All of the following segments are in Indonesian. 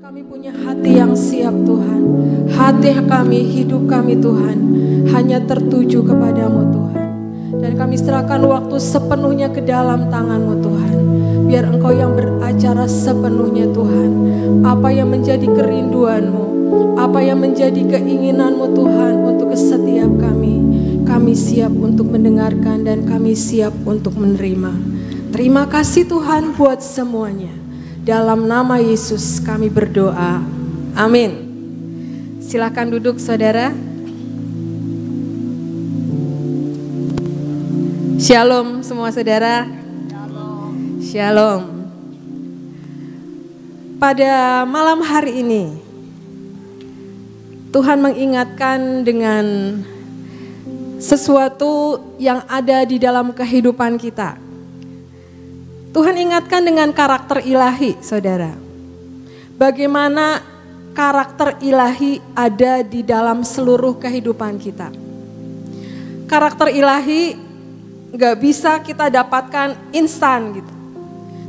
Kami punya hati yang siap Tuhan. Hati kami, hidup kami Tuhan, hanya tertuju kepadamu Tuhan. Dan kami serahkan waktu sepenuhnya ke dalam tangan-Mu Tuhan. Biar Engkau yang beracara sepenuhnya Tuhan. Apa yang menjadi kerinduan-Mu, apa yang menjadi keinginan-Mu Tuhan untuk setiap kami. Kami siap untuk mendengarkan dan kami siap untuk menerima. Terima kasih Tuhan buat semuanya. Dalam nama Yesus kami berdoa. Amin. Silakan duduk saudara. Shalom semua saudara. Shalom. Pada malam hari ini Tuhan mengingatkan dengan sesuatu yang ada di dalam kehidupan kita. Tuhan ingatkan dengan karakter ilahi, saudara. Bagaimana karakter ilahi ada di dalam seluruh kehidupan kita. Karakter ilahi gak bisa kita dapatkan instan gitu.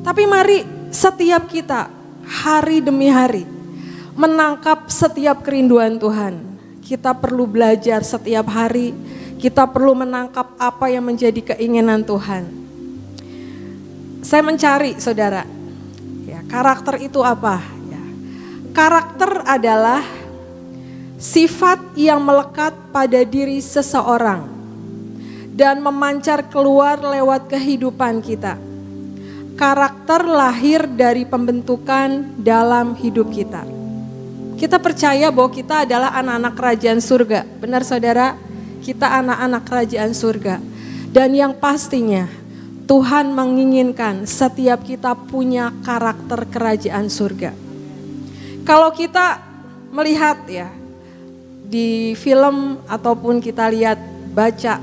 Tapi mari setiap kita hari demi hari menangkap setiap kerinduan Tuhan. Kita perlu belajar setiap hari, kita perlu menangkap apa yang menjadi keinginan Tuhan. Saya mencari saudara, ya, karakter itu apa? Ya. Karakter adalah sifat yang melekat pada diri seseorang dan memancar keluar lewat kehidupan kita. Karakter lahir dari pembentukan dalam hidup kita. Kita percaya bahwa kita adalah anak-anak kerajaan surga. Benar saudara? Kita anak-anak kerajaan surga. Dan yang pastinya Tuhan menginginkan setiap kita punya karakter kerajaan surga. Kalau kita melihat ya di film ataupun kita lihat baca,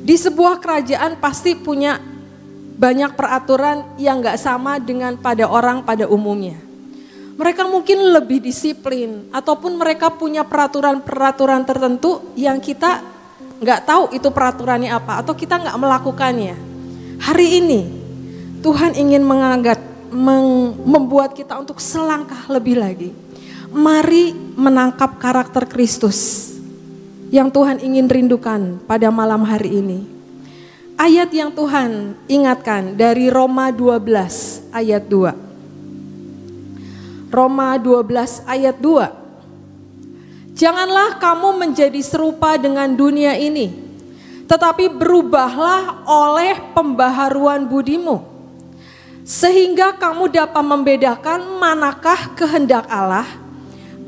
di sebuah kerajaan pasti punya banyak peraturan yang gak sama dengan pada orang pada umumnya. Mereka mungkin lebih disiplin ataupun mereka punya peraturan-peraturan tertentu yang kita gak tahu itu peraturannya apa atau kita gak melakukannya. Hari ini Tuhan ingin membuat kita untuk selangkah lebih lagi. Mari menangkap karakter Kristus yang Tuhan ingin rindukan pada malam hari ini. Ayat yang Tuhan ingatkan dari Roma 12 ayat 2. Roma 12 ayat 2. Janganlah kamu menjadi serupa dengan dunia ini, tetapi berubahlah oleh pembaharuan budimu, sehingga kamu dapat membedakan manakah kehendak Allah,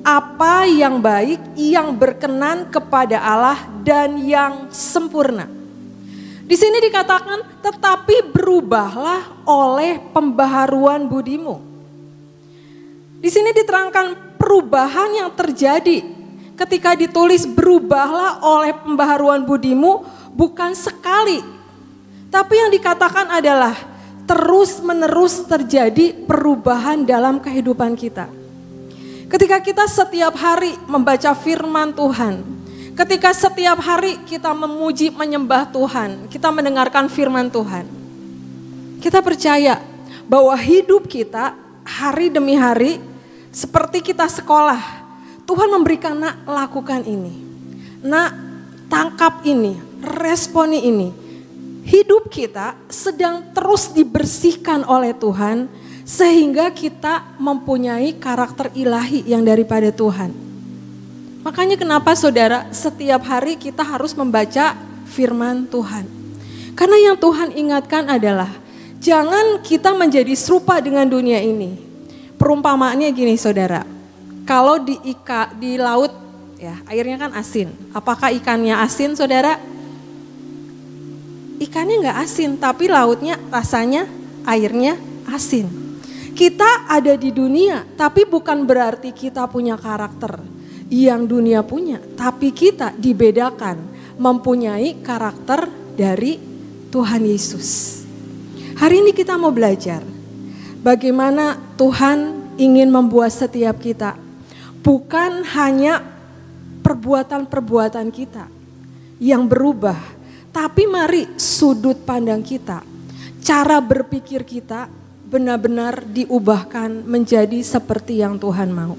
apa yang baik, yang berkenan kepada Allah dan yang sempurna. Di sini dikatakan, tetapi berubahlah oleh pembaharuan budimu. Di sini diterangkan perubahan yang terjadi. Ketika ditulis berubahlah oleh pembaharuan budimu, bukan sekali. Tapi yang dikatakan adalah terus menerus terjadi perubahan dalam kehidupan kita. Ketika kita setiap hari membaca firman Tuhan, ketika setiap hari kita memuji menyembah Tuhan, kita mendengarkan firman Tuhan. Kita percaya bahwa hidup kita hari demi hari seperti kita sekolah. Tuhan memberikan, nak lakukan ini, nak tangkap ini, responi ini. Hidup kita sedang terus dibersihkan oleh Tuhan sehingga kita mempunyai karakter ilahi yang daripada Tuhan. Makanya kenapa saudara setiap hari kita harus membaca firman Tuhan. Karena yang Tuhan ingatkan adalah jangan kita menjadi serupa dengan dunia ini. Perumpamaannya gini saudara. Kalau di laut ya airnya kan asin. Apakah ikannya asin saudara? Ikannya nggak asin tapi lautnya rasanya airnya asin. Kita ada di dunia tapi bukan berarti kita punya karakter yang dunia punya. Tapi kita dibedakan mempunyai karakter dari Tuhan Yesus. Hari ini kita mau belajar bagaimana Tuhan ingin membuat setiap kita. Bukan hanya perbuatan-perbuatan kita yang berubah, tapi mari sudut pandang kita, cara berpikir kita benar-benar diubahkan menjadi seperti yang Tuhan mau.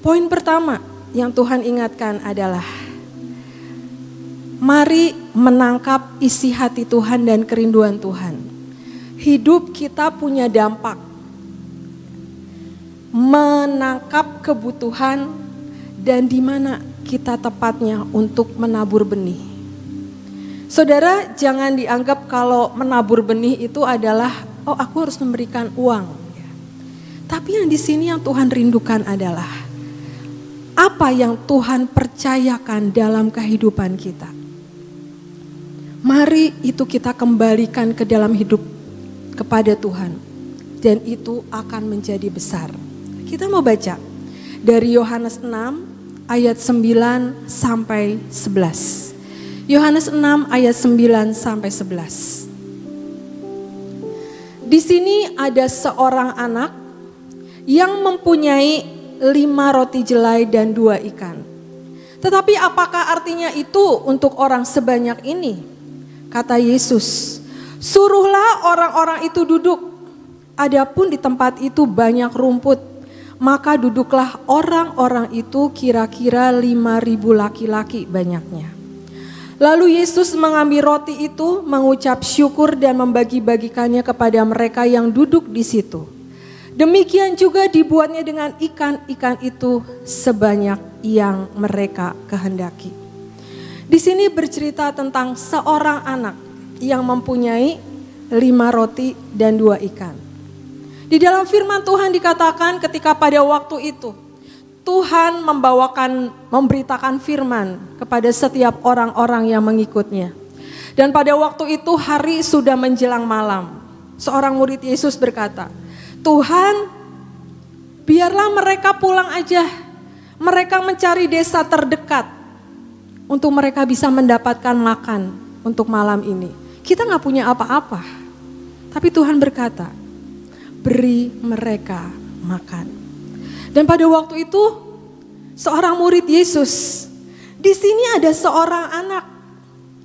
Poin pertama yang Tuhan ingatkan adalah mari menangkap isi hati Tuhan dan kerinduan Tuhan. Hidup kita punya dampak. Menangkap kebutuhan dan di mana kita tepatnya untuk menabur benih. Saudara, jangan dianggap kalau menabur benih itu adalah, oh aku harus memberikan uang. Tapi yang di sini yang Tuhan rindukan adalah apa yang Tuhan percayakan dalam kehidupan kita. Mari itu kita kembalikan ke dalam hidup kepada Tuhan. Dan itu akan menjadi besar. Kita mau baca dari Yohanes 6 ayat 9 sampai 11. Yohanes 6 ayat 9 sampai 11. Di sini ada seorang anak yang mempunyai 5 roti jelai dan 2 ikan. Tetapi apakah artinya itu untuk orang sebanyak ini? Kata Yesus, suruhlah orang-orang itu duduk. Adapun di tempat itu banyak rumput, maka duduklah orang-orang itu kira-kira 5.000 laki-laki banyaknya. Lalu Yesus mengambil roti itu, mengucap syukur dan membagi-bagikannya kepada mereka yang duduk di situ. Demikian juga dibuatnya dengan ikan-ikan itu sebanyak yang mereka kehendaki. Di sini bercerita tentang seorang anak yang mempunyai 5 roti dan 2 ikan. Di dalam firman Tuhan dikatakan ketika pada waktu itu Tuhan memberitakan firman kepada setiap orang-orang yang mengikutnya. Dan pada waktu itu hari sudah menjelang malam. Seorang murid Yesus berkata, Tuhan, biarlah mereka pulang aja. Mereka mencari desa terdekat untuk mereka bisa mendapatkan makan untuk malam ini. Kita gak punya apa-apa. Tapi Tuhan berkata, beri mereka makan. Dan pada waktu itu seorang murid Yesus, di sini ada seorang anak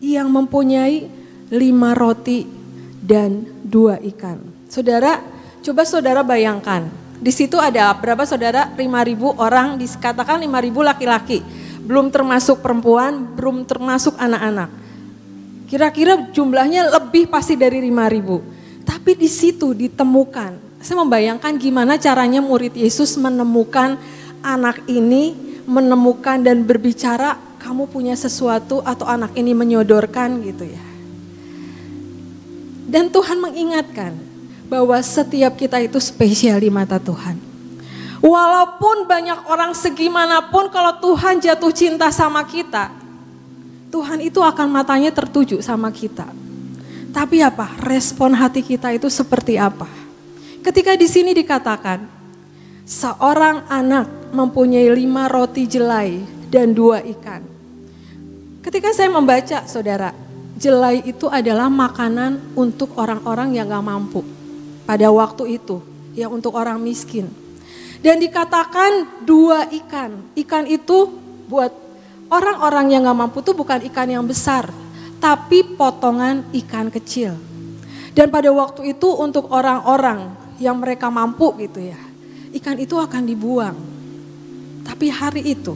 yang mempunyai 5 roti dan 2 ikan. Saudara, coba saudara bayangkan, di situ ada berapa saudara? 5.000 orang, dikatakan 5.000 laki-laki. Belum termasuk perempuan, belum termasuk anak-anak. Kira-kira jumlahnya lebih pasti dari 5.000. Tapi di situ ditemukan. Saya membayangkan gimana caranya murid Yesus menemukan anak ini, menemukan dan berbicara, kamu punya sesuatu atau anak ini menyodorkan gitu ya. Dan Tuhan mengingatkan bahwa setiap kita itu spesial di mata Tuhan. Walaupun banyak orang segimanapun kalau Tuhan jatuh cinta sama kita, Tuhan itu akan matanya tertuju sama kita. Tapi apa? Respon hati kita itu seperti apa? Ketika di sini dikatakan, seorang anak mempunyai 5 roti jelai dan 2 ikan. Ketika saya membaca, saudara, jelai itu adalah makanan untuk orang-orang yang gak mampu. Pada waktu itu, ya untuk orang miskin. Dan dikatakan 2 ikan. Ikan itu buat orang-orang yang gak mampu itu bukan ikan yang besar, tapi potongan ikan kecil. Dan pada waktu itu untuk orang-orang yang mereka mampu gitu ya, ikan itu akan dibuang. Tapi hari itu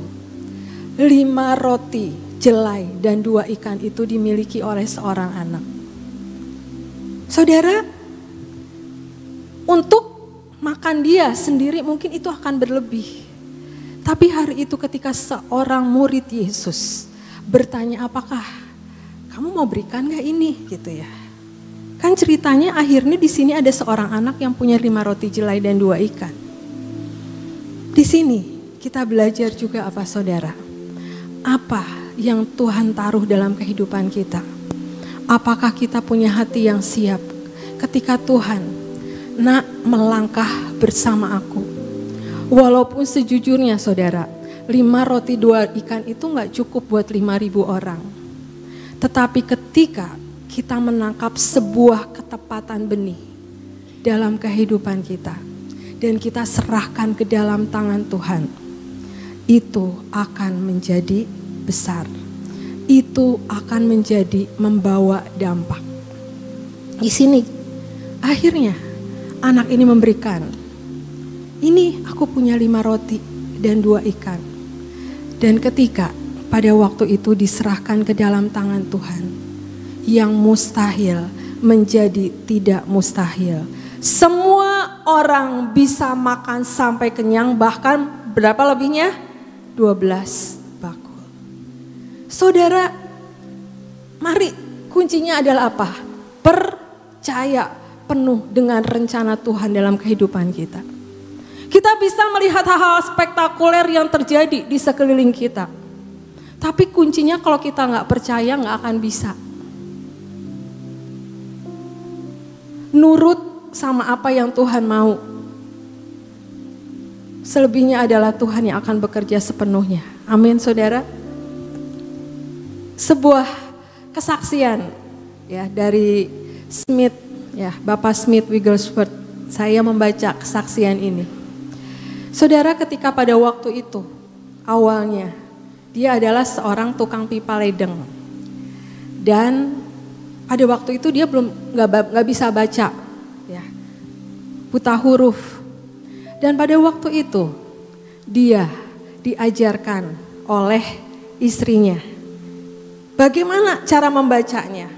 5 roti jelai dan 2 ikan itu dimiliki oleh seorang anak. Saudara, untuk makan dia sendiri mungkin itu akan berlebih. Tapi hari itu ketika seorang murid Yesus bertanya, apakah kamu mau berikan gak ini gitu ya. Kan ceritanya akhirnya di sini ada seorang anak yang punya 5 roti jelai dan 2 ikan. Di sini kita belajar juga apa saudara? Apa yang Tuhan taruh dalam kehidupan kita? Apakah kita punya hati yang siap ketika Tuhan, nak melangkah bersama aku? Walaupun sejujurnya saudara, 5 roti 2 ikan itu gak cukup buat 5.000 orang. Tetapi ketika kita menangkap sebuah ketepatan benih dalam kehidupan kita dan kita serahkan ke dalam tangan Tuhan, itu akan menjadi besar. Itu akan menjadi membawa dampak. Di sini akhirnya anak ini memberikan, ini aku punya 5 roti dan 2 ikan. Dan ketika pada waktu itu diserahkan ke dalam tangan Tuhan, yang mustahil menjadi tidak mustahil. Semua orang bisa makan sampai kenyang, bahkan berapa lebihnya? 12 bakul. Saudara, mari kuncinya adalah apa? Percaya penuh dengan rencana Tuhan dalam kehidupan kita. Kita bisa melihat hal-hal spektakuler yang terjadi di sekeliling kita. Tapi kuncinya kalau kita nggak percaya nggak akan bisa. Nurut sama apa yang Tuhan mau. Selebihnya adalah Tuhan yang akan bekerja sepenuhnya. Amin, saudara. Sebuah kesaksian ya dari Smith, ya Bapak Smith Wigglesworth. Saya membaca kesaksian ini. Saudara, ketika pada waktu itu awalnya dia adalah seorang tukang pipa ledeng. Dan pada waktu itu dia belum nggak bisa baca, ya, buta huruf. Dan pada waktu itu dia diajarkan oleh istrinya bagaimana cara membacanya.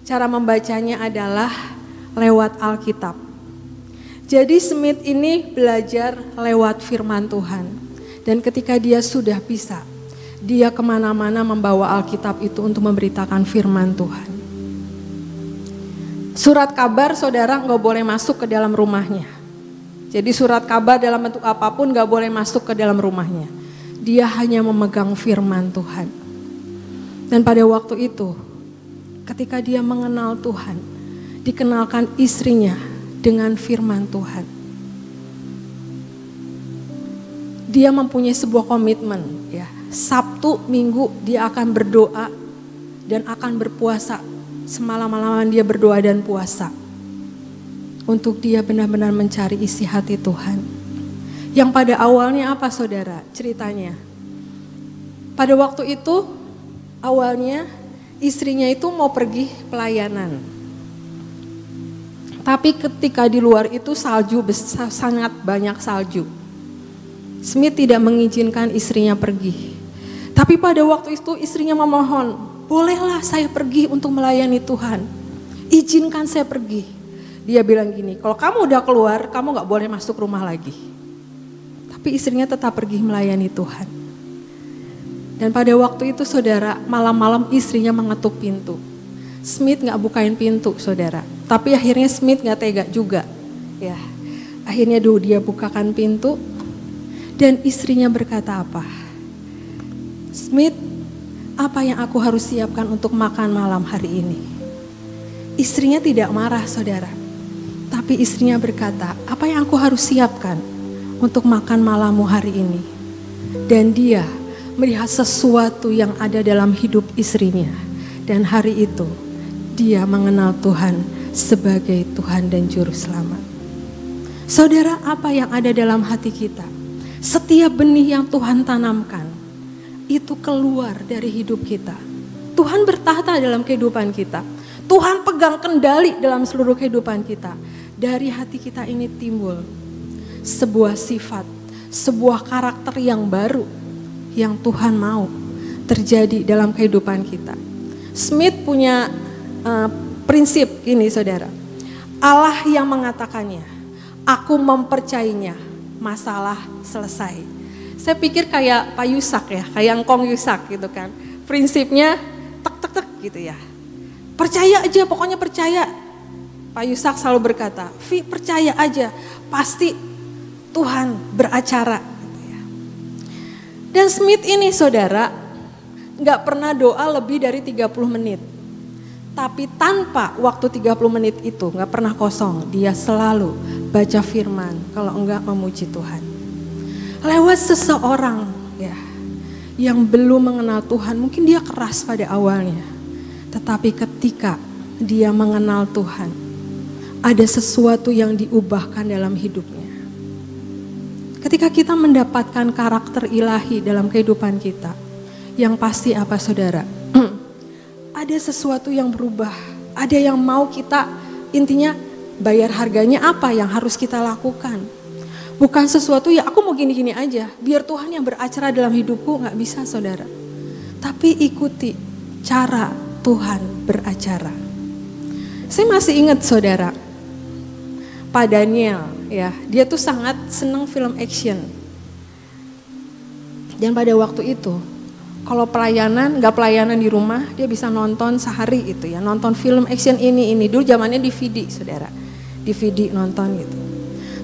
Cara membacanya adalah lewat Alkitab. Jadi Smith ini belajar lewat firman Tuhan. Dan ketika dia sudah bisa, dia kemana-mana membawa Alkitab itu untuk memberitakan firman Tuhan. Surat kabar saudara nggak boleh masuk ke dalam rumahnya. Jadi surat kabar dalam bentuk apapun nggak boleh masuk ke dalam rumahnya. Dia hanya memegang firman Tuhan. Dan pada waktu itu, ketika dia mengenal Tuhan, dikenalkan istrinya dengan firman Tuhan. Dia mempunyai sebuah komitmen, ya. Sabtu, Minggu dia akan berdoa dan akan berpuasa. Semalam-malaman dia berdoa dan puasa. Untuk dia benar-benar mencari isi hati Tuhan. Yang pada awalnya apa saudara? Ceritanya. Pada waktu itu awalnya istrinya itu mau pergi pelayanan. Tapi ketika di luar itu salju besar, sangat banyak salju. Smith tidak mengizinkan istrinya pergi. Tapi pada waktu itu istrinya memohon, bolehlah saya pergi untuk melayani Tuhan. Izinkan saya pergi. Dia bilang gini, kalau kamu udah keluar, kamu gak boleh masuk rumah lagi. Tapi istrinya tetap pergi melayani Tuhan. Dan pada waktu itu saudara, malam-malam istrinya mengetuk pintu. Smith gak bukain pintu saudara. Tapi akhirnya Smith gak tega juga. Ya, akhirnya dia bukakan pintu. Dan istrinya berkata apa? Smith, apa yang aku harus siapkan untuk makan malam hari ini? Istrinya tidak marah saudara. Tapi istrinya berkata, apa yang aku harus siapkan untuk makan malammu hari ini? Dan dia melihat sesuatu yang ada dalam hidup istrinya. Dan hari itu dia mengenal Tuhan sebagai Tuhan dan Juru Selamat. Saudara, apa yang ada dalam hati kita? Setiap benih yang Tuhan tanamkan, itu keluar dari hidup kita. Tuhan bertahta dalam kehidupan kita. Tuhan pegang kendali dalam seluruh kehidupan kita. Dari hati kita ini timbul sebuah sifat, sebuah karakter yang baru yang Tuhan mau terjadi dalam kehidupan kita. Smith punya prinsip ini saudara. Allah yang mengatakannya, aku mempercayainya, masalah selesai. Saya pikir kayak Pak Yusak ya, kayak Engkong Yusak gitu kan. Prinsipnya tek gitu ya. Percaya aja, pokoknya percaya. Pak Yusak selalu berkata, Vi percaya aja, pasti Tuhan beracara. Gitu ya. Dan Smith ini saudara, gak pernah doa lebih dari 30 menit. Tapi tanpa waktu 30 menit itu gak pernah kosong. Dia selalu baca firman, kalau enggak memuji Tuhan. Lewat seseorang ya yang belum mengenal Tuhan, mungkin dia keras pada awalnya. Tetapi ketika dia mengenal Tuhan, ada sesuatu yang diubahkan dalam hidupnya. Ketika kita mendapatkan karakter ilahi dalam kehidupan kita, yang pasti apa saudara? Ada sesuatu yang berubah, ada yang mau kita intinya bayar harganya apa yang harus kita lakukan. Bukan sesuatu ya aku mau gini-gini aja, biar Tuhan yang beracara dalam hidupku, gak bisa saudara. Tapi ikuti cara Tuhan beracara. Saya masih ingat saudara, Pak Daniel ya, dia tuh sangat senang film action. Dan pada waktu itu, kalau gak pelayanan di rumah, dia bisa nonton sehari itu ya, nonton film action ini. Dulu zamannya DVD saudara, DVD nonton gitu.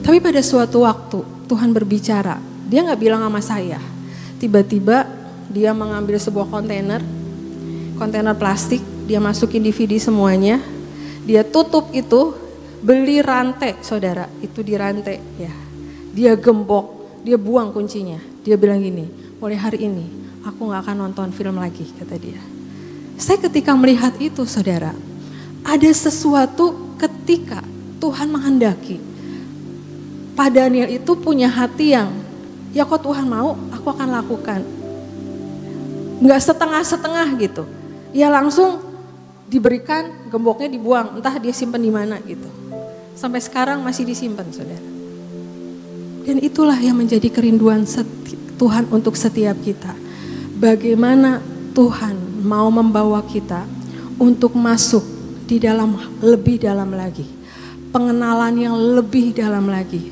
Tapi pada suatu waktu Tuhan berbicara, dia gak bilang sama saya. Tiba-tiba dia mengambil sebuah kontainer plastik, dia masukin DVD semuanya, dia tutup itu, beli rantai saudara, itu di rantai ya. Dia gembok, dia buang kuncinya, dia bilang gini, mulai hari ini aku gak akan nonton film lagi, kata dia. Saya ketika melihat itu saudara, ada sesuatu ketika Tuhan menghendaki, Pak Daniel itu punya hati yang, ya kok Tuhan mau, aku akan lakukan. Nggak setengah-setengah gitu. Ya langsung diberikan, gemboknya dibuang, entah dia simpan di mana gitu. Sampai sekarang masih disimpan saudara. Dan itulah yang menjadi kerinduan Tuhan untuk setiap kita. Bagaimana Tuhan mau membawa kita untuk masuk di dalam lebih dalam lagi. Pengenalan yang lebih dalam lagi.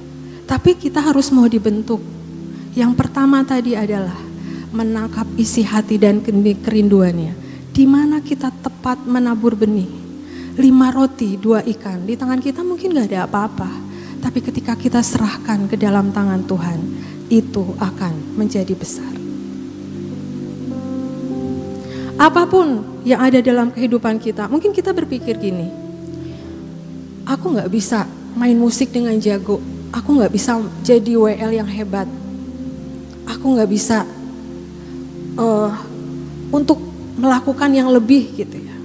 Tapi kita harus mau dibentuk. Yang pertama tadi adalah menangkap isi hati dan kerinduannya. Di mana kita tepat menabur benih. 5 roti, 2 ikan. Di tangan kita mungkin gak ada apa-apa. Tapi ketika kita serahkan ke dalam tangan Tuhan, itu akan menjadi besar. Apapun yang ada dalam kehidupan kita, mungkin kita berpikir gini, aku gak bisa main musik dengan jago. Aku gak bisa jadi WL yang hebat. Aku gak bisa untuk melakukan yang lebih gitu ya.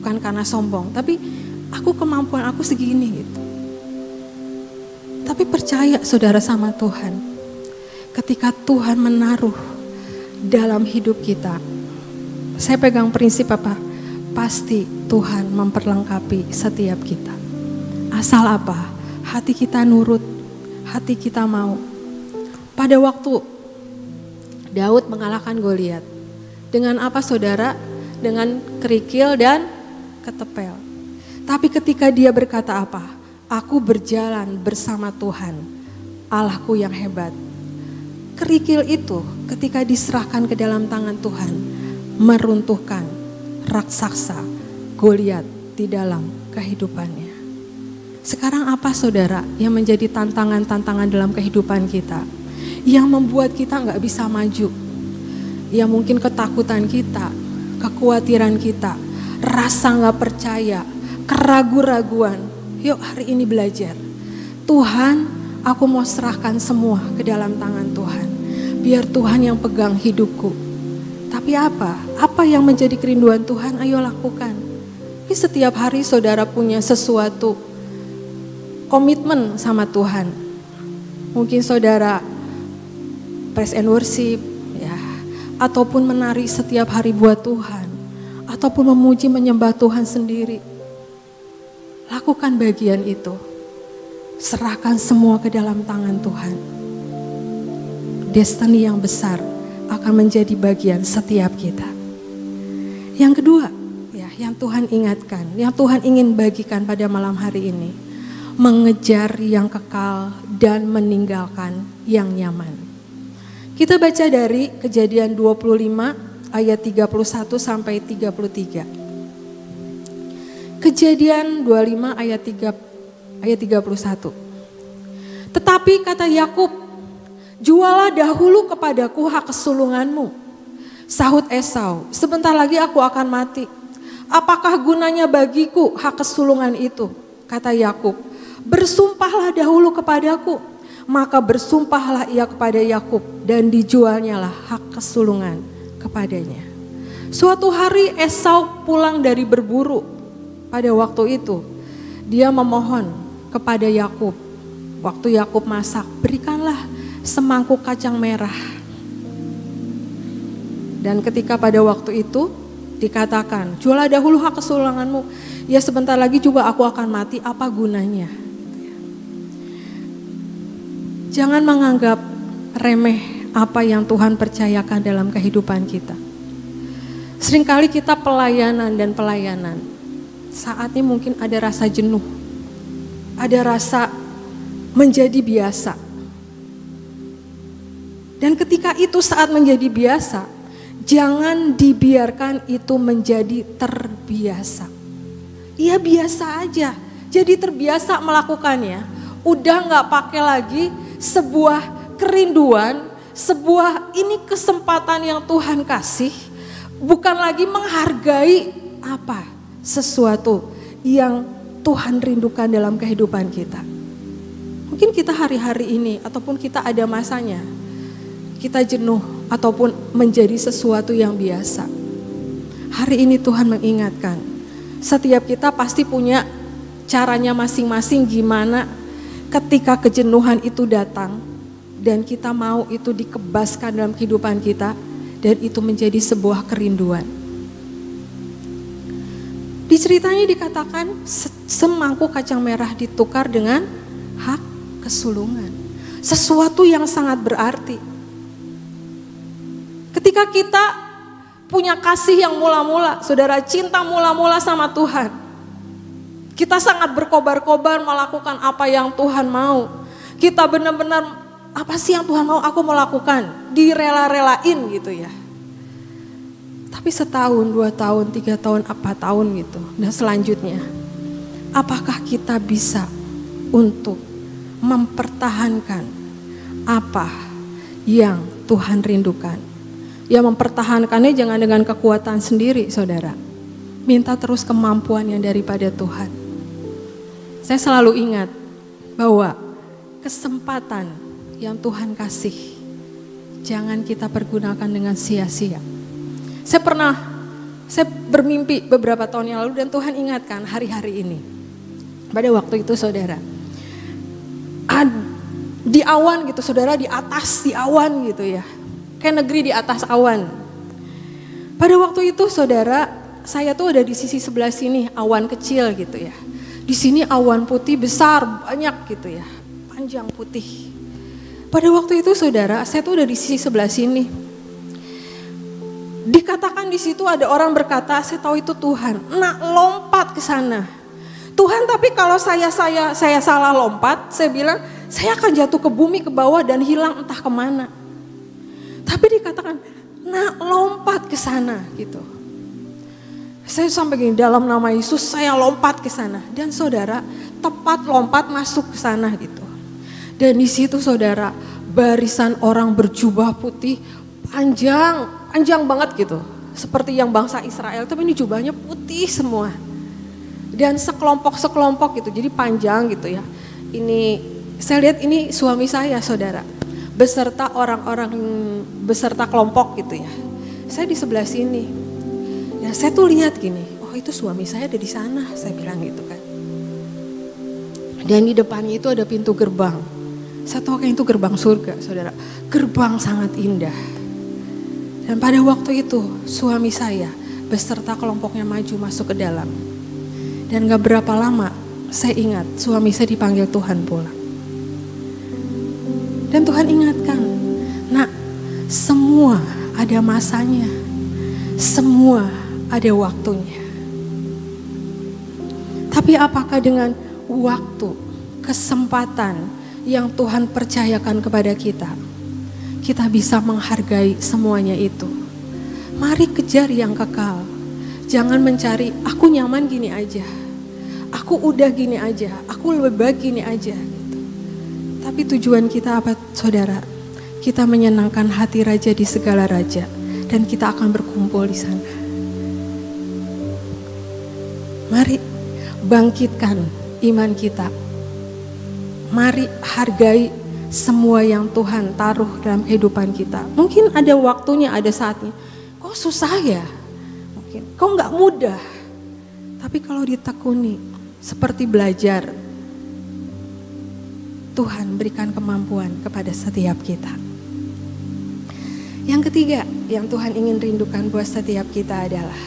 Bukan karena sombong, tapi kemampuan aku segini gitu. Tapi percaya saudara sama Tuhan. Ketika Tuhan menaruh dalam hidup kita, saya pegang prinsip apa? Pasti Tuhan memperlengkapi setiap kita. Asal apa? Hati kita nurut, hati kita mau. Pada waktu Daud mengalahkan Goliat, dengan apa saudara? Dengan kerikil dan ketepel. Tapi ketika dia berkata apa? Aku berjalan bersama Tuhan, Allahku yang hebat. Kerikil itu ketika diserahkan ke dalam tangan Tuhan, meruntuhkan raksasa Goliat di dalam kehidupannya. Sekarang apa saudara yang menjadi tantangan-tantangan dalam kehidupan kita? Yang membuat kita gak bisa maju. Ya mungkin ketakutan kita, kekhawatiran kita, rasa gak percaya, keraguan-raguan. Yuk hari ini belajar. Tuhan, aku mau serahkan semua ke dalam tangan Tuhan. Biar Tuhan yang pegang hidupku. Tapi apa? Apa yang menjadi kerinduan Tuhan? Ayo lakukan. Ini setiap hari saudara punya sesuatu komitmen sama Tuhan. Mungkin saudara praise and worship ya, ataupun menari setiap hari buat Tuhan, ataupun memuji menyembah Tuhan sendiri. Lakukan bagian itu. Serahkan semua ke dalam tangan Tuhan. Destiny yang besar akan menjadi bagian setiap kita. Yang kedua, ya, yang Tuhan ingatkan, yang Tuhan ingin bagikan pada malam hari ini, mengejar yang kekal dan meninggalkan yang nyaman. Kita baca dari Kejadian 25 ayat 31 sampai 33. Kejadian 25 ayat 31. Tetapi kata Yakub, jualah dahulu kepadaku hak kesulunganmu. Sahut Esau, sebentar lagi aku akan mati. Apakah gunanya bagiku hak kesulungan itu? Kata Yakub, bersumpahlah dahulu kepadaku. Maka bersumpahlah ia kepada Yakub dan dijualnyalah hak kesulungan kepadanya. Suatu hari Esau pulang dari berburu. Pada waktu itu dia memohon kepada Yakub. Waktu Yakub masak, berikanlah semangkuk kacang merah. Dan ketika pada waktu itu dikatakan, jualah dahulu hak kesulunganmu, ya sebentar lagi juga aku akan mati, apa gunanya? Jangan menganggap remeh apa yang Tuhan percayakan dalam kehidupan kita. Seringkali kita pelayanan, saatnya mungkin ada rasa jenuh, ada rasa menjadi biasa. Dan ketika itu saat menjadi biasa, jangan dibiarkan itu menjadi terbiasa. Iya biasa aja, jadi terbiasa melakukannya. Udah gak pakai lagi sebuah kerinduan, sebuah ini kesempatan yang Tuhan kasih. Bukan lagi menghargai sesuatu yang Tuhan rindukan dalam kehidupan kita. Mungkin kita hari-hari ini ataupun kita ada masanya, kita jenuh ataupun menjadi sesuatu yang biasa. Hari ini Tuhan mengingatkan, setiap kita pasti punya caranya masing-masing gimana ketika kejenuhan itu datang dan kita mau itu dikebaskan dalam kehidupan kita dan itu menjadi sebuah kerinduan. Di ceritanya dikatakan semangkuk kacang merah ditukar dengan hak kesulungan. Sesuatu yang sangat berarti. Ketika kita punya kasih yang mula-mula, saudara, cinta mula-mula sama Tuhan. Kita sangat berkobar-kobar melakukan apa yang Tuhan mau. Kita benar-benar, apa sih yang Tuhan mau aku mau lakukan, direla-relain gitu ya. Tapi setahun, 2 tahun, 3 tahun, 4 tahun gitu. Dan selanjutnya, apakah kita bisa untuk mempertahankan apa yang Tuhan rindukan? Ya mempertahankannya jangan dengan kekuatan sendiri, saudara. Minta terus kemampuan yang daripada Tuhan. Saya selalu ingat bahwa kesempatan yang Tuhan kasih, jangan kita pergunakan dengan sia-sia. Saya bermimpi beberapa tahun yang lalu dan Tuhan ingatkan hari-hari ini. Pada waktu itu saudara, di awan gitu saudara, di atas, di awan gitu ya. Kayak negeri di atas awan. Pada waktu itu saudara, saya tuh ada di sisi sebelah sini, awan kecil gitu ya. Di sini awan putih besar, banyak gitu ya, panjang putih. Pada waktu itu saudara, saya tuh udah di sisi sebelah sini. Dikatakan di situ ada orang berkata, saya tahu itu Tuhan. Nak lompat ke sana. Tuhan, tapi kalau saya salah lompat, saya bilang saya akan jatuh ke bumi ke bawah dan hilang entah kemana. Tapi dikatakan, nak lompat ke sana gitu. Saya sampai gini, dalam nama Yesus saya lompat ke sana. Dan saudara, tepat lompat masuk ke sana gitu. Dan di situ saudara, barisan orang berjubah putih panjang banget gitu. Seperti yang bangsa Israel, tapi ini jubahnya putih semua. Dan sekelompok gitu, jadi panjang gitu ya. Ini, saya lihat ini suami saya saudara. Beserta orang-orang, beserta kelompok gitu ya. Saya di sebelah sini. Ya saya tuh lihat gini, oh itu suami saya ada di sana, saya bilang gitu kan. Dan di depannya itu ada pintu gerbang. Saya tahu kayak itu gerbang surga, saudara. Gerbang sangat indah. Dan pada waktu itu suami saya beserta kelompoknya maju masuk ke dalam. Dan gak berapa lama saya ingat suami saya dipanggil Tuhan pulang. Dan Tuhan ingatkan, nak semua ada masanya, semua ada waktunya. Tapi apakah dengan waktu, kesempatan yang Tuhan percayakan kepada kita, kita bisa menghargai semuanya itu? Mari kejar yang kekal. Jangan mencari, aku nyaman gini aja, aku udah gini aja, aku lebih baik gini aja. Gitu. Tapi tujuan kita apa saudara? Kita menyenangkan hati raja di segala raja. Dan kita akan berkumpul di sana. Mari bangkitkan iman kita. Mari hargai semua yang Tuhan taruh dalam kehidupan kita. Mungkin ada waktunya, ada saatnya. Kok susah ya? Mungkin kok gak mudah. Tapi kalau ditekuni, seperti belajar, Tuhan berikan kemampuan kepada setiap kita. Yang ketiga, yang Tuhan ingin rindukan buat setiap kita adalah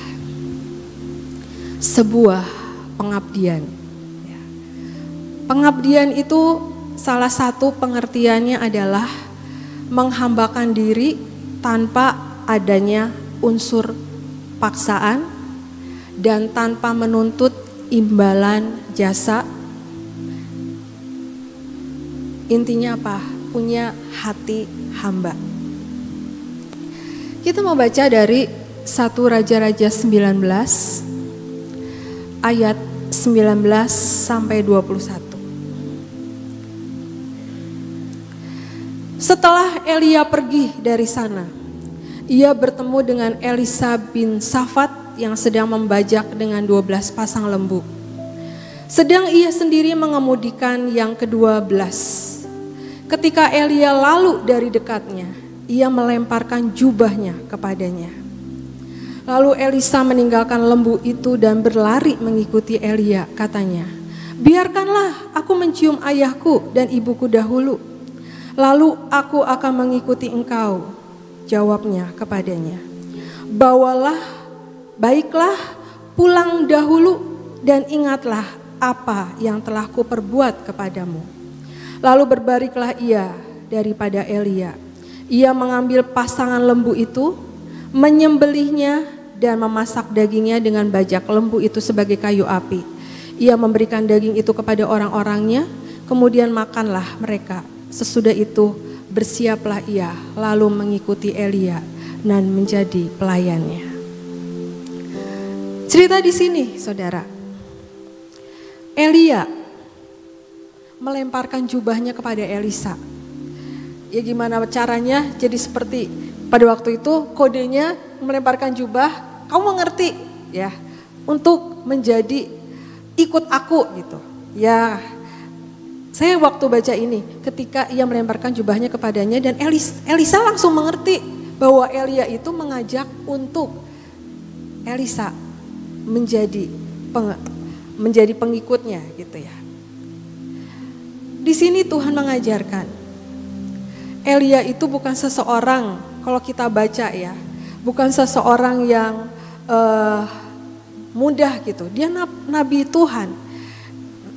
sebuah pengabdian. Pengabdian itu salah satu pengertiannya adalah menghambakan diri tanpa adanya unsur paksaan dan tanpa menuntut imbalan jasa. Intinya apa? Punya hati hamba. Kita mau baca dari 1 Raja-Raja 19 ayat 19 sampai 21. Setelah Elia pergi dari sana, ia bertemu dengan Elisa bin Safat yang sedang membajak dengan 12 pasang lembu. Sedang ia sendiri mengemudikan yang ke-12. Ketika Elia lalu dari dekatnya, ia melemparkan jubahnya kepadanya. Lalu Elisa meninggalkan lembu itu dan berlari mengikuti Elia, katanya, "Biarkanlah aku mencium ayahku dan ibuku dahulu, lalu aku akan mengikuti engkau." Jawabnya kepadanya, "Bawalah, baiklah, pulang dahulu dan ingatlah apa yang telah kuperbuat kepadamu." Lalu berbaliklah ia daripada Elia. Ia mengambil pasangan lembu itu, menyembelihnya dan memasak dagingnya dengan bajak lembu itu sebagai kayu api. Ia memberikan daging itu kepada orang-orangnya, kemudian makanlah mereka. Sesudah itu bersiaplah ia lalu mengikuti Elia dan menjadi pelayannya. Cerita di sini, saudara. Elia melemparkan jubahnya kepada Elisa. Ya gimana caranya? Jadi seperti pada waktu itu kodenya melemparkan jubah, kamu mengerti ya, untuk menjadi ikut aku gitu. Ya, saya waktu baca ini ketika ia melemparkan jubahnya kepadanya dan Elisa langsung mengerti bahwa Elia itu mengajak untuk Elisa menjadi pengikutnya gitu ya. Di sini Tuhan mengajarkan Elia itu bukan seseorang, kalau kita baca ya, bukan seseorang yang mudah gitu. Dia nabi Tuhan.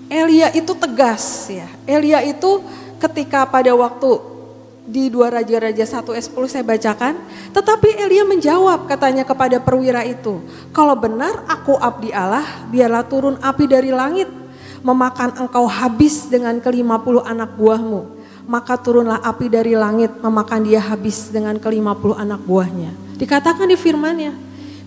Elia itu tegas ya. Elia itu ketika pada waktu di 2 Raja-Raja 1 ayat 10 saya bacakan, tetapi Elia menjawab katanya kepada perwira itu, "Kalau benar aku abdi Allah, biarlah turun api dari langit, memakan engkau habis dengan ke-50 anak buahmu." Maka turunlah api dari langit memakan dia habis dengan ke-50 anak buahnya. Dikatakan di firman-Nya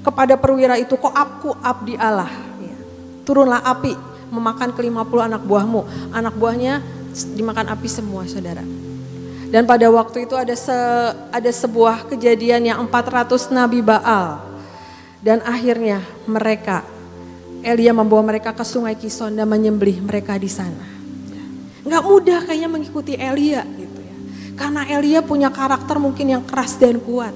kepada perwira itu, "Kok aku abdi Allah?" Ya. Turunlah api memakan ke-50 anak buahmu. Anak buahnya dimakan api semua, saudara. Dan pada waktu itu ada sebuah kejadian yang 400 nabi Baal. Dan akhirnya Elia membawa mereka ke sungai Kison dan menyembelih mereka di sana. Nggak mudah kayaknya mengikuti Elia gitu ya. Karena Elia punya karakter mungkin yang keras dan kuat.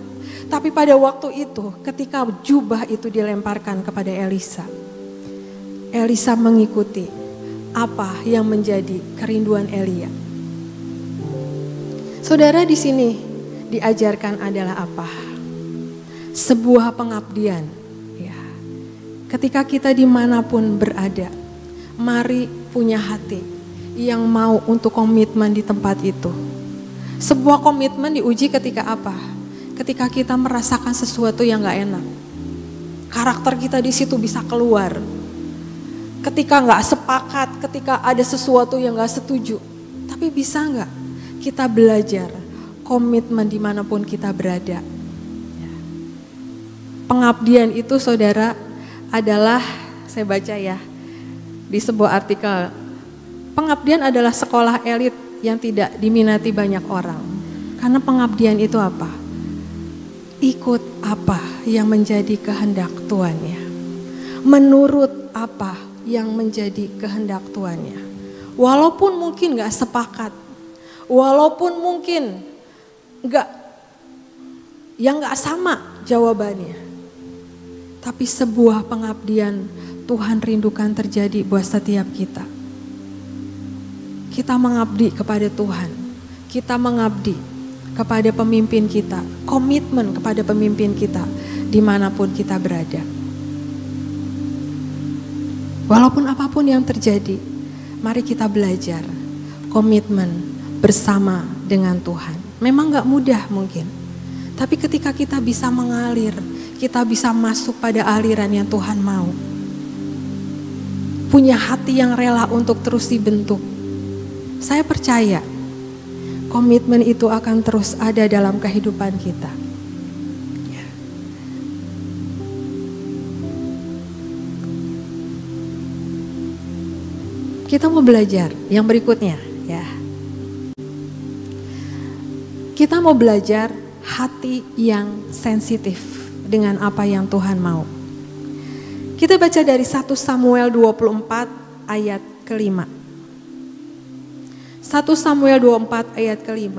Tapi pada waktu itu ketika jubah itu dilemparkan kepada Elisa, Elisa mengikuti apa yang menjadi kerinduan Elia. Saudara, di sini diajarkan adalah apa? Sebuah pengabdian. Ya. Ketika kita dimanapun berada, mari punya hati yang mau untuk komitmen di tempat itu. Sebuah komitmen diuji ketika apa? Ketika kita merasakan sesuatu yang gak enak. Karakter kita di situ bisa keluar. Ketika gak sepakat, ketika ada sesuatu yang gak setuju. Tapi bisa gak kita belajar komitmen dimanapun kita berada. Pengabdian itu, saudara, adalah, saya baca ya, di sebuah artikel, pengabdian adalah sekolah elit yang tidak diminati banyak orang. Karena pengabdian itu apa? Ikut apa yang menjadi kehendak Tuannya. Menurut apa yang menjadi kehendak Tuannya. Walaupun mungkin gak sepakat. Walaupun mungkin gak sama jawabannya. Tapi sebuah pengabdian Tuhan rindukan terjadi buat setiap kita. Kita mengabdi kepada Tuhan, kita mengabdi kepada pemimpin kita, komitmen kepada pemimpin kita dimanapun kita berada. Walaupun apapun yang terjadi, mari kita belajar komitmen bersama dengan Tuhan. Memang gak mudah mungkin, tapi ketika kita bisa mengalir, kita bisa masuk pada aliran yang Tuhan mau. Punya hati yang rela untuk terus dibentuk. Saya percaya komitmen itu akan terus ada dalam kehidupan kita. Kita mau belajar yang berikutnya ya. Kita mau belajar hati yang sensitif dengan apa yang Tuhan mau. Kita baca dari 1 Samuel 24 ayat ke-5. 1 Samuel 24 ayat ke-5.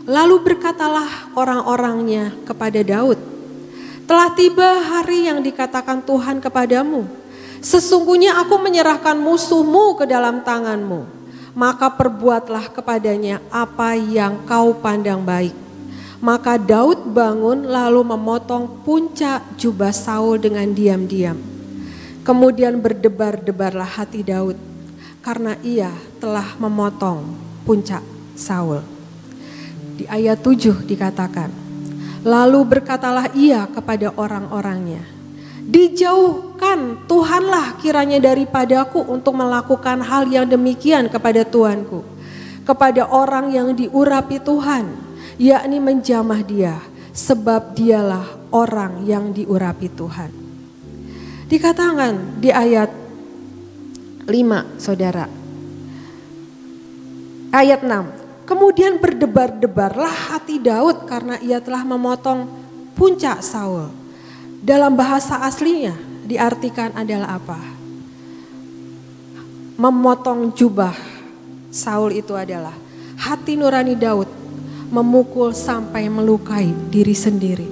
Lalu berkatalah orang-orangnya kepada Daud, telah tiba hari yang dikatakan Tuhan kepadamu. Sesungguhnya aku menyerahkan musuhmu ke dalam tanganmu, maka perbuatlah kepadanya apa yang kau pandang baik. Maka Daud bangun lalu memotong puncak jubah Saul dengan diam-diam. Kemudian berdebar-debarlah hati Daud karena ia telah memotong puncak Saul. Di ayat 7 dikatakan, lalu berkatalah ia kepada orang-orangnya, dijauhkan Tuhanlah kiranya daripadaku untuk melakukan hal yang demikian kepada Tuanku, kepada orang yang diurapi Tuhan, yakni menjamah dia, sebab dialah orang yang diurapi Tuhan. Dikatakan di ayat 5 saudara, ayat 6, kemudian berdebar-debarlah hati Daud karena ia telah memotong puncak Saul. Dalam bahasa aslinya diartikan adalah apa? Memotong jubah Saul itu adalah hati nurani Daud memukul sampai melukai diri sendiri.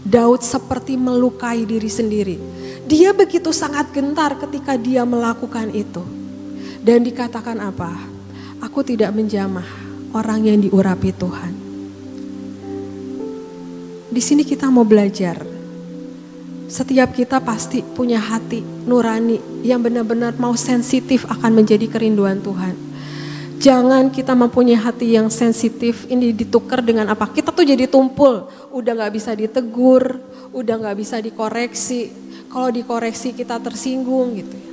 Daud seperti melukai diri sendiri. Dia begitu sangat gentar ketika dia melakukan itu. Dan dikatakan apa? Aku tidak menjamah orang yang diurapi Tuhan. Di sini kita mau belajar. Setiap kita pasti punya hati nurani yang benar-benar mau sensitif akan menjadi kerinduan Tuhan. Jangan kita mempunyai hati yang sensitif ini ditukar dengan apa? Kita tuh jadi tumpul, udah gak bisa ditegur, udah gak bisa dikoreksi. Kalau dikoreksi kita tersinggung gitu ya.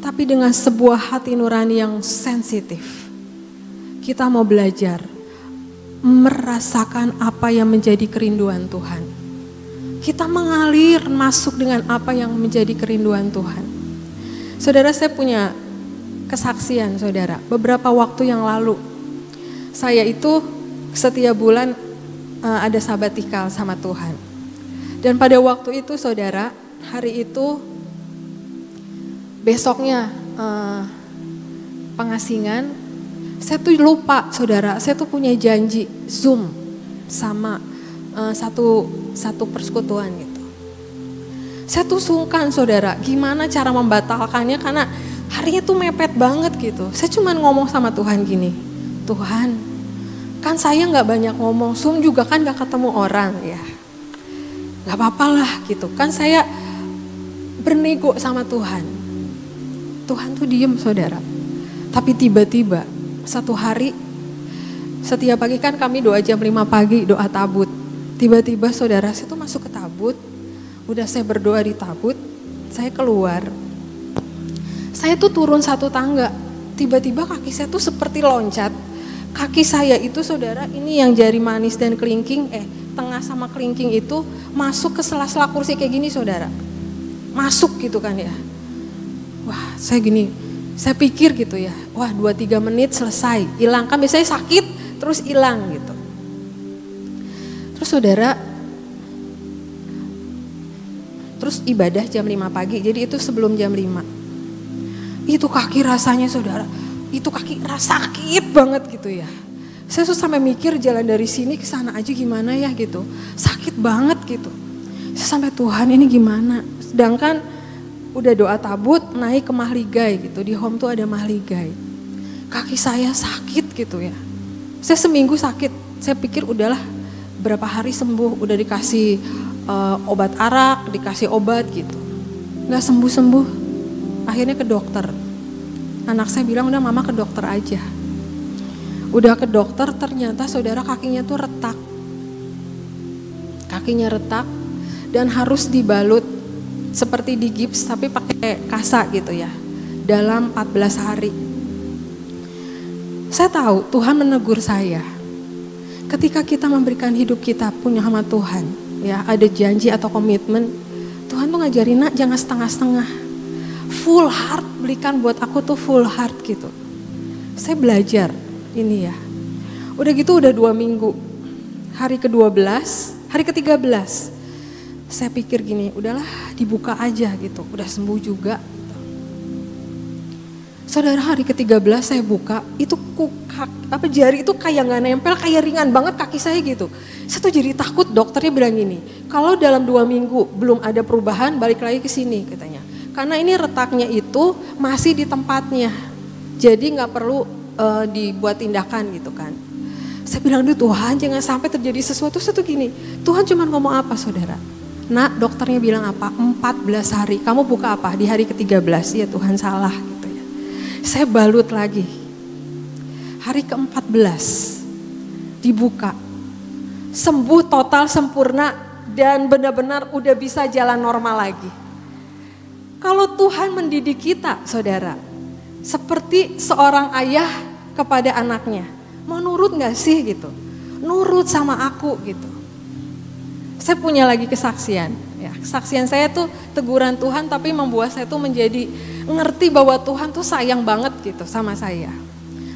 Tapi dengan sebuah hati nurani yang sensitif, kita mau belajar merasakan apa yang menjadi kerinduan Tuhan. Kita mengalir masuk dengan apa yang menjadi kerinduan Tuhan. Saudara, saya punya kesaksian saudara. Beberapa waktu yang lalu, saya itu setiap bulan ada sabatikal sama Tuhan. Dan pada waktu itu saudara, hari itu besoknya pengasingan, saya tuh lupa saudara, saya tuh punya janji Zoom sama satu persekutuan gitu. Saya tuh sungkan saudara, gimana cara membatalkannya karena harinya tuh mepet banget gitu. Saya cuma ngomong sama Tuhan gini, Tuhan kan saya gak banyak ngomong, Zoom juga kan gak ketemu orang ya. Gak apa-apa lah gitu, kan saya bernego sama Tuhan. Tuhan tuh diem saudara. Tapi tiba-tiba satu hari, setiap pagi kan kami doa jam 5 pagi, doa tabut. Tiba-tiba saudara, saya tuh masuk ke tabut, udah saya berdoa di tabut, saya keluar. Saya tuh turun satu tangga, tiba-tiba kaki saya tuh seperti loncat. Kaki saya itu saudara, ini yang jari manis dan kelingking, tengah sama kelingking itu masuk ke sela-sela kursi kayak gini saudara. Masuk gitu kan ya. Wah saya gini, saya pikir gitu ya, wah 2-3 menit selesai, hilang. Kan biasanya sakit terus hilang gitu. Terus saudara, terus ibadah jam 5 pagi, jadi itu sebelum jam 5. Itu kaki rasanya saudara, itu kaki sakit banget gitu ya. Saya tuh sampai mikir jalan dari sini ke sana aja gimana ya gitu. Sakit banget gitu. Saya sampai Tuhan ini gimana. Sedangkan udah doa tabut naik ke mahligai gitu. Di home tuh ada mahligai. Kaki saya sakit gitu ya. Saya seminggu sakit. Saya pikir udahlah berapa hari sembuh. Udah dikasih obat arak, dikasih obat gitu. Gak sembuh-sembuh. Akhirnya ke dokter. Anak saya bilang udah mama ke dokter aja. Udah ke dokter ternyata saudara kakinya tuh retak. Kakinya retak dan harus dibalut seperti digips tapi pakai kasa gitu ya. Dalam 14 hari. Saya tahu Tuhan menegur saya. Ketika kita memberikan hidup kita punya sama Tuhan, ya ada janji atau komitmen, Tuhan tuh ngajarin nak jangan setengah-setengah. Full heart belikan buat aku tuh full heart gitu. Saya belajar ini ya. Udah gitu udah 2 minggu. Hari ke-12, hari ke-13. Saya pikir gini, udahlah dibuka aja gitu. Udah sembuh juga. Saudara hari ke-13 saya buka, itu jari itu kayak gak nempel, kayak ringan banget kaki saya gitu. Saya tuh jadi takut, dokternya bilang gini, kalau dalam 2 minggu belum ada perubahan balik lagi ke sini katanya. Karena ini retaknya itu masih di tempatnya, jadi gak perlu dibuat tindakan gitu kan. Saya bilang, Tuhan jangan sampai terjadi sesuatu gini. Tuhan cuma ngomong apa saudara? Nah dokternya bilang apa? 14 hari, kamu buka apa? Di hari ke-13, ya Tuhan salah. Saya balut lagi. Hari ke-14 dibuka. Sembuh total sempurna dan benar-benar udah bisa jalan normal lagi. Kalau Tuhan mendidik kita, saudara, seperti seorang ayah kepada anaknya, mau nurut gak sih gitu? Nurut sama aku gitu. Saya punya lagi kesaksian. Ya, kesaksian saya tuh teguran Tuhan tapi membuat saya tuh menjadi ngerti bahwa Tuhan tuh sayang banget gitu sama saya.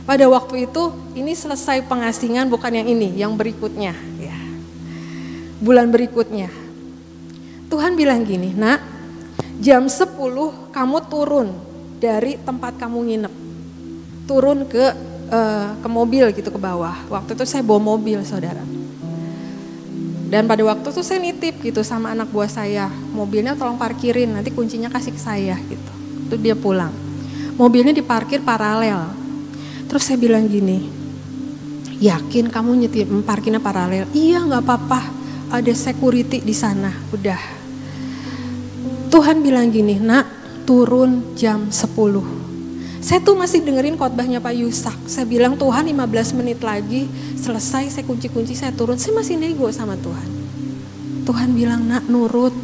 Pada waktu itu ini selesai pengasingan, bukan yang ini, yang berikutnya ya. Bulan berikutnya. Tuhan bilang gini, nak jam 10 kamu turun dari tempat kamu nginep. Turun ke mobil gitu ke bawah. Waktu itu saya bawa mobil saudara. Dan pada waktu itu saya nitip gitu sama anak buah saya, mobilnya tolong parkirin, nanti kuncinya kasih ke saya gitu. Itu dia pulang. Mobilnya diparkir paralel. Terus saya bilang gini, yakin kamu parkirnya paralel? Iya gak apa-apa, ada security di sana, udah. Tuhan bilang gini, nak turun jam 10. Saya tuh masih dengerin khotbahnya Pak Yusak. Saya bilang Tuhan 15 menit lagi selesai, saya kunci-kunci, saya turun. Saya masih nego sama Tuhan. Tuhan bilang, nak nurut.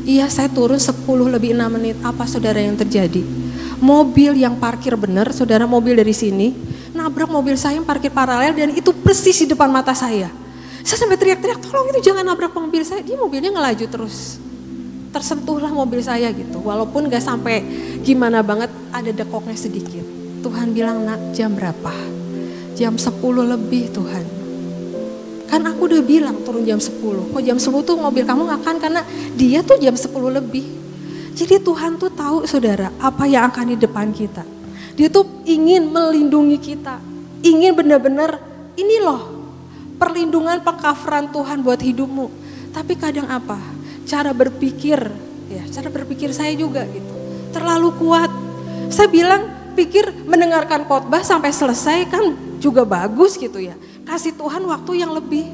Iya saya turun 10 lebih 6 menit. Apa saudara yang terjadi? Mobil yang parkir benar, saudara, mobil dari sini nabrak mobil saya yang parkir paralel dan itu persis di depan mata saya. Saya sampai teriak-teriak, tolong itu jangan nabrak mobil saya. Dia mobilnya ngelaju terus. Tersentuhlah mobil saya gitu, walaupun gak sampai gimana banget, ada dekoknya sedikit. Tuhan bilang, nak jam berapa? Jam 10 lebih Tuhan. Kan aku udah bilang turun jam 10, kok jam 10 tuh mobil kamu gak akan, karena dia tuh jam 10 lebih. Jadi Tuhan tuh tahu saudara, apa yang akan di depan kita. Dia tuh ingin melindungi kita, ingin benar-benar ini loh, perlindungan pengcoveran Tuhan buat hidupmu. Tapi kadang apa? Cara berpikir, ya cara berpikir saya juga gitu, terlalu kuat. Saya bilang pikir mendengarkan khotbah sampai selesai kan juga bagus gitu ya. Kasih Tuhan waktu yang lebih.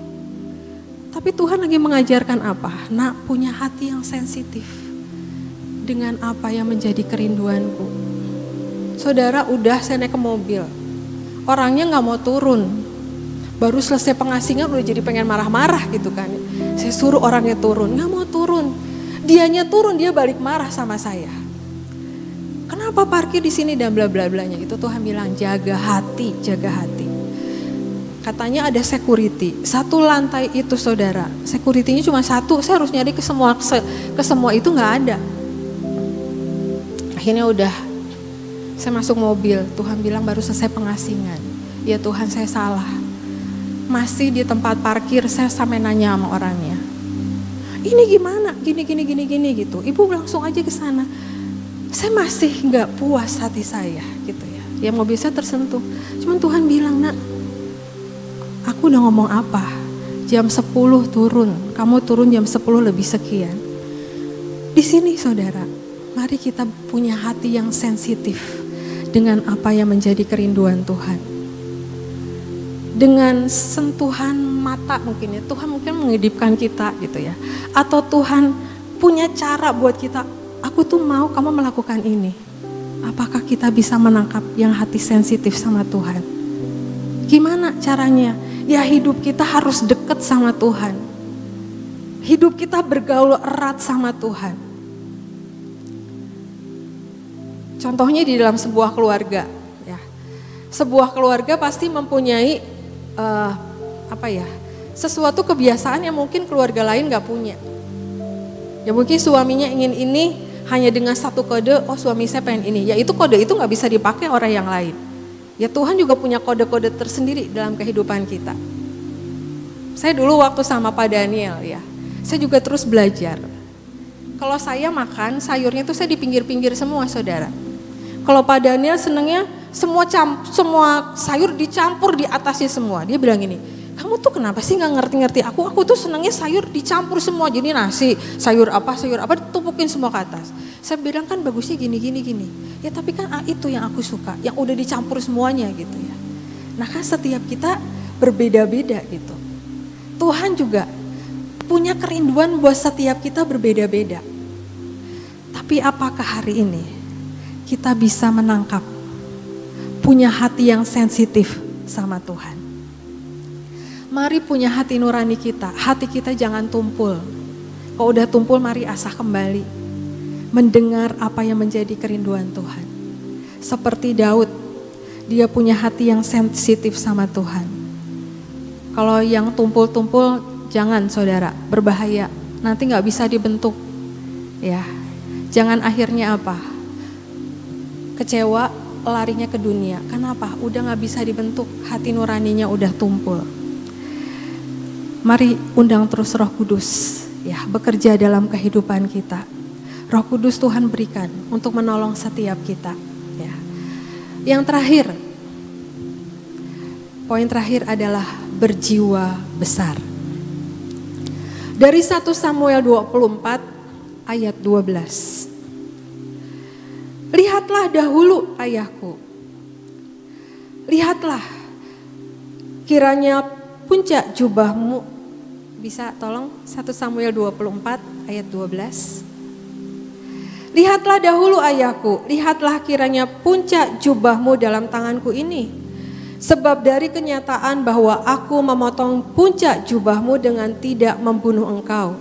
Tapi Tuhan lagi mengajarkan apa? Nak punya hati yang sensitif dengan apa yang menjadi kerinduanku. Saudara udah saya naik ke mobil, orangnya gak mau turun. Baru selesai pengasingan udah jadi pengen marah-marah gitu kan. Saya suruh orangnya turun, gak mau turun. Dianya turun, dia balik marah sama saya. Kenapa parkir di sini dan bla bla blanya gitu. Tuhan bilang jaga hati, jaga hati. Katanya ada security, satu lantai itu saudara. Security-nya cuma satu, saya harus nyari ke semua itu gak ada. Akhirnya udah, saya masuk mobil. Tuhan bilang baru selesai pengasingan. Ya Tuhan saya salah. Masih di tempat parkir saya sampai nanya sama orangnya, ini gimana, gini gitu. Ibu langsung aja ke sana. Saya masih nggak puas hati saya gitu ya. Ya mobil saya tersentuh. Cuman Tuhan bilang, nak, aku udah ngomong apa? Jam 10 turun, kamu turun jam 10 lebih sekian. Di sini saudara, mari kita punya hati yang sensitif dengan apa yang menjadi kerinduan Tuhan. Dengan sentuhan mata mungkin ya, Tuhan mungkin mengedipkan kita gitu ya. Atau Tuhan punya cara buat kita, aku aku tuh mau kamu melakukan ini. Apakah kita bisa menangkap yang hati sensitif sama Tuhan? Gimana caranya? Ya hidup kita harus dekat sama Tuhan. Hidup kita bergaul erat sama Tuhan. Contohnya di dalam sebuah keluarga. Ya. Sebuah keluarga pasti mempunyai sesuatu kebiasaan yang mungkin keluarga lain gak punya. Ya mungkin suaminya ingin ini hanya dengan satu kode, oh suami saya pengen ini. Ya itu kode itu gak bisa dipakai orang yang lain. Ya Tuhan juga punya kode-kode tersendiri dalam kehidupan kita. Saya dulu waktu sama Pak Daniel ya, saya juga terus belajar. Kalau saya makan sayurnya itu saya di pinggir-pinggir semua saudara. Kalau Pak Daniel senangnya semua sayur dicampur di atasnya semua. Dia bilang gini, kamu tuh kenapa sih gak ngerti-ngerti aku? Aku tuh senangnya sayur dicampur semua. Jadi nasi, sayur apa ditumpukin semua ke atas. Saya bilang kan bagusnya gini. Ya tapi kan itu yang aku suka, yang udah dicampur semuanya gitu ya. Nah kan setiap kita berbeda-beda gitu. Tuhan juga punya kerinduan buat setiap kita berbeda-beda. Tapi apakah hari ini kita bisa menangkap, punya hati yang sensitif sama Tuhan? Mari punya hati nurani kita, hati kita jangan tumpul. Kalau udah tumpul mari asah kembali. Mendengar apa yang menjadi kerinduan Tuhan. Seperti Daud, dia punya hati yang sensitif sama Tuhan. Kalau yang tumpul-tumpul jangan saudara, berbahaya. Nanti gak bisa dibentuk. Ya, jangan akhirnya apa? Kecewa, larinya ke dunia. Kenapa? Udah gak bisa dibentuk, hati nuraninya udah tumpul. Mari undang terus Roh Kudus ya bekerja dalam kehidupan kita. Roh Kudus Tuhan berikan untuk menolong setiap kita ya. Yang terakhir, poin terakhir adalah berjiwa besar. Dari 1 Samuel 24 ayat 12. Lihatlah dahulu ayahku. Lihatlah kiranya puncak jubahmu. Bisa tolong 1 Samuel 24 ayat 12. Lihatlah dahulu ayahku, lihatlah kiranya puncak jubahmu dalam tanganku ini. Sebab dari kenyataan bahwa aku memotong puncak jubahmu dengan tidak membunuh engkau,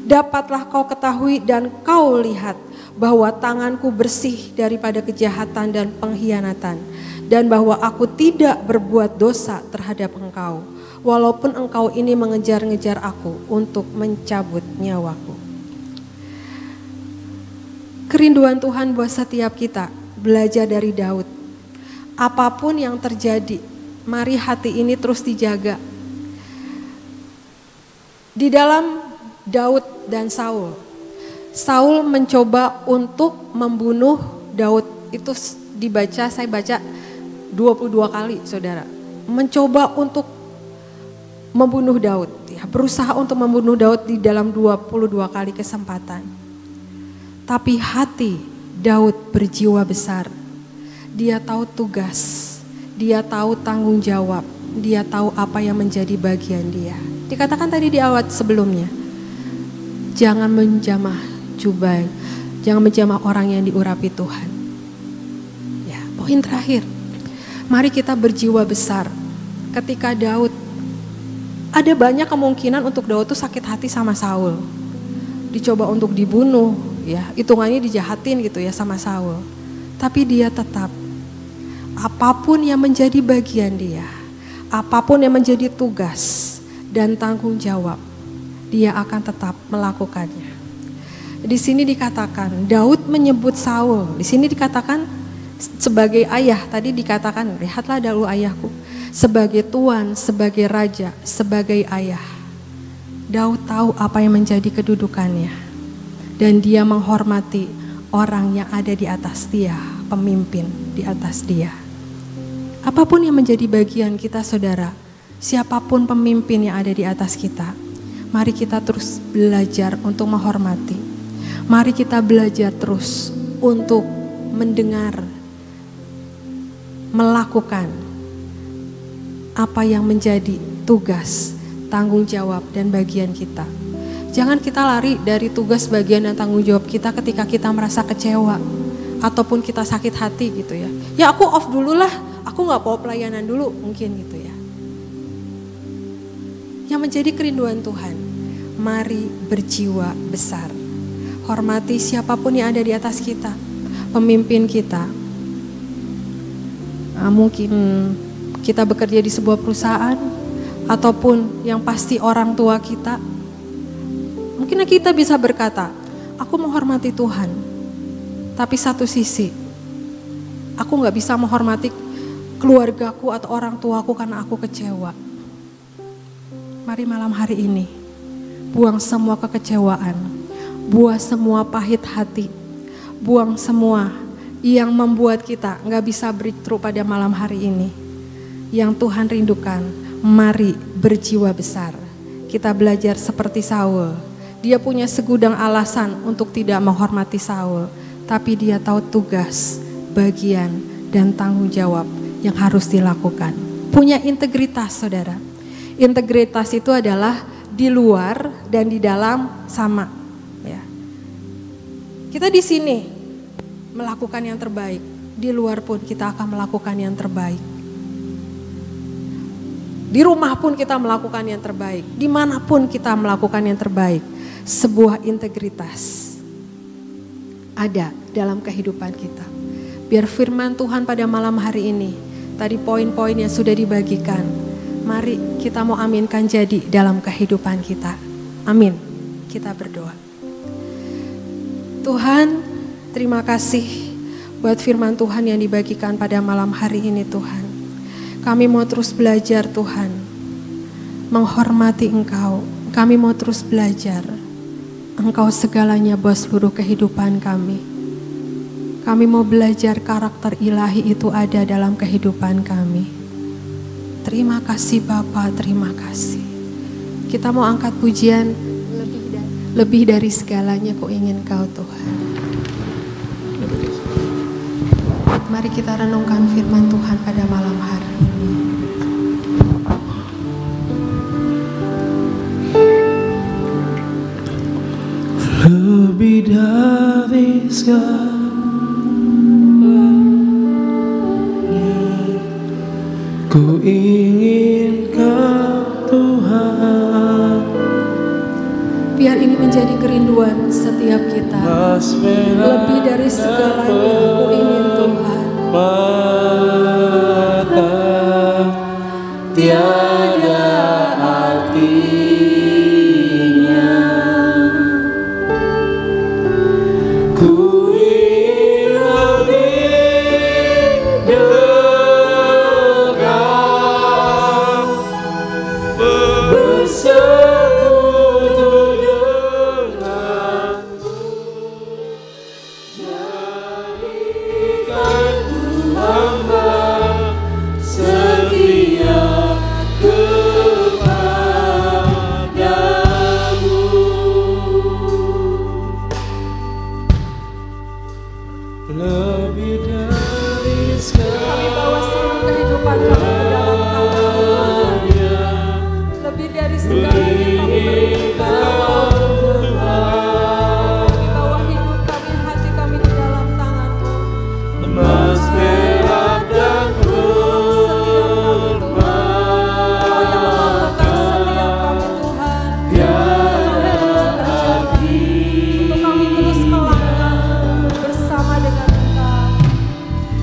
dapatlah kau ketahui dan kau lihat bahwa tanganku bersih daripada kejahatan dan pengkhianatan, dan bahwa aku tidak berbuat dosa terhadap engkau, walaupun engkau ini mengejar-ngejar aku untuk mencabut nyawaku. Kerinduan Tuhan buat setiap kita, belajar dari Daud. Apapun yang terjadi, mari hati ini terus dijaga. Di dalam Daud dan Saul, Saul mencoba untuk membunuh Daud. Itu saya baca 22 kali saudara. Mencoba untuk membunuh Daud, ya, berusaha untuk membunuh Daud di dalam 22 kali kesempatan. Tapi hati Daud berjiwa besar. Dia tahu tugas, dia tahu tanggung jawab, dia tahu apa yang menjadi bagian dia. Dikatakan tadi di awal sebelumnya, jangan menjamah jubah, jangan menjamah orang yang diurapi Tuhan. Ya, poin terakhir, mari kita berjiwa besar. Ketika Daud, ada banyak kemungkinan untuk Daud tuh sakit hati sama Saul. Dicoba untuk dibunuh, ya, hitungannya dijahatin gitu ya sama Saul. Tapi dia tetap, apapun yang menjadi bagian dia, apapun yang menjadi tugas dan tanggung jawab, dia akan tetap melakukannya. Di sini dikatakan Daud menyebut Saul, di sini dikatakan sebagai ayah, tadi dikatakan lihatlah dahulu ayahku, sebagai tuan, sebagai raja, sebagai ayah. Daud tahu apa yang menjadi kedudukannya dan dia menghormati orang yang ada di atas dia, pemimpin di atas dia. Apapun yang menjadi bagian kita saudara, siapapun pemimpin yang ada di atas kita, mari kita terus belajar untuk menghormati. Mari kita belajar terus untuk mendengar, melakukan apa yang menjadi tugas, tanggung jawab dan bagian kita. Jangan kita lari dari tugas, bagian, dan tanggung jawab kita ketika kita merasa kecewa ataupun kita sakit hati gitu ya. Ya aku off dulu lah, aku gak mau pelayanan dulu mungkin gitu ya. Yang menjadi kerinduan Tuhan, mari berjiwa besar. Hormati siapapun yang ada di atas kita, pemimpin kita. Mungkin kita bekerja di sebuah perusahaan, ataupun yang pasti orang tua kita. Mungkin kita bisa berkata, aku menghormati Tuhan, tapi satu sisi, aku gak bisa menghormati keluargaku atau orang tuaku karena aku kecewa. Mari malam hari ini, buang semua kekecewaan, buang semua pahit hati, buang semua yang membuat kita gak bisa breakthrough pada malam hari ini. Yang Tuhan rindukan, mari berjiwa besar. Kita belajar seperti Saul. Dia punya segudang alasan untuk tidak menghormati Saul, tapi dia tahu tugas, bagian, dan tanggung jawab yang harus dilakukan. Punya integritas, saudara. Integritas itu adalah di luar dan di dalam sama. Ya. Kita di sini melakukan yang terbaik, di luar pun kita akan melakukan yang terbaik. Di rumah pun kita melakukan yang terbaik, dimanapun kita melakukan yang terbaik. Sebuah integritas ada dalam kehidupan kita. Biar firman Tuhan pada malam hari ini, tadi poin-poin yang sudah dibagikan, mari kita mau aminkan jadi dalam kehidupan kita. Amin. Kita berdoa. Tuhan, terima kasih buat firman Tuhan yang dibagikan pada malam hari ini Tuhan. Kami mau terus belajar Tuhan, menghormati Engkau. Kami mau terus belajar, Engkau segalanya buat seluruh kehidupan kami. Kami mau belajar karakter ilahi itu ada dalam kehidupan kami. Terima kasih Bapa, terima kasih. Kita mau angkat pujian, lebih dari segalanya Ku ingin Kau Tuhan. Mari kita renungkan firman Tuhan pada malam hari ini. Lebih dari segalanya, Ku ingin Kau Tuhan. Biar ini menjadi kerinduan setiap kita. Lebih dari segalanya Ku ingin Tuhan. Mata tiada artinya, ku ingin lebih dekat, bersekutu denganmu, jadikan ku hamba setia kepadamu. Lebih dari Kami bawa seluruh kehidupan kami ke dalam tangan Tuhan. Lebih dari segalanya kami berikan Tuhan. Kami bawa hidup kami, hati kami di dalam tangan-Mu. emas, perak, dan Kau yang memampukan setiap kami Tuhan. Untuk kami terus melangkah bersama dengan Engkau.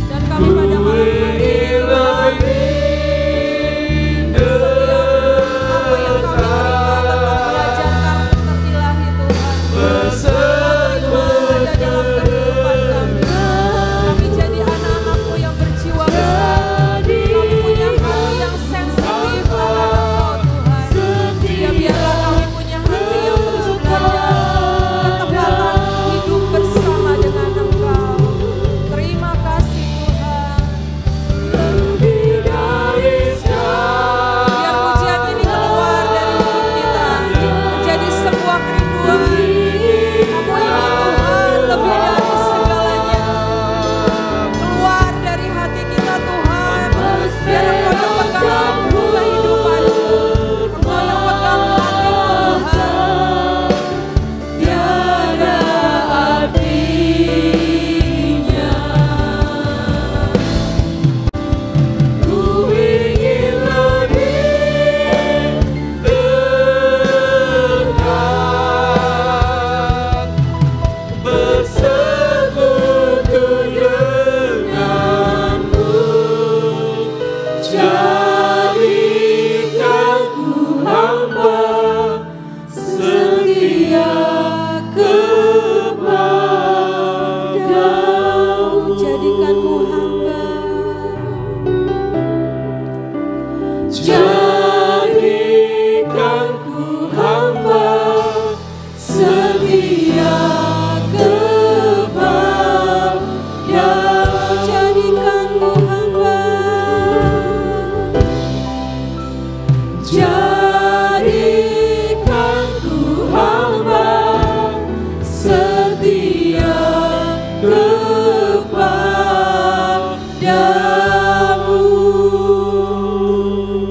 Dan kami pada malam hari ini Tuhan, setiap apa yang kami berikan tentang belajar karakter ilahi Tuhan, ada dalam kehidupan kami. Kami jadi anak-anak-Mu yang berjiwa besar. Kami punya hati yang sensitif akan Engkau Tuhan. Ya biarlah kami punya hati yang terus belajar ketepatan hidup bersama dengan Engkau. Terima kasih Tuhan. Lebih dari biar pujian ini keluar dari mulut kita menjadi sebuah kerinduan. Kami setia kepadamu.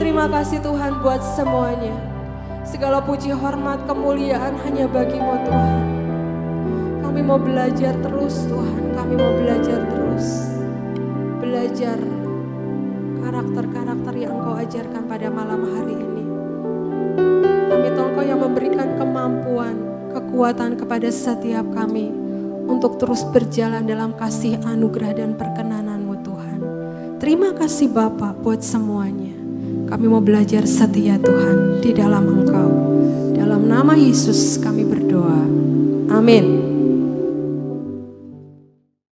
Terima kasih Tuhan buat semuanya. Segala puji, hormat, kemuliaan hanya bagi-Mu Tuhan. Kami mau belajar terus Tuhan, kami mau belajar terus. Belajar karakter-karakter yang Engkau ajarkan pada malam hari ini. Kami tahu Engkau yang memberikan kemampuan, kekuatan kepada setiap kami untuk terus berjalan dalam kasih anugerah dan perkenanan-Mu Tuhan. Terima kasih Bapa buat semuanya. Kami mau belajar setia Tuhan di dalam Engkau. Dalam nama Yesus kami berdoa. Amin.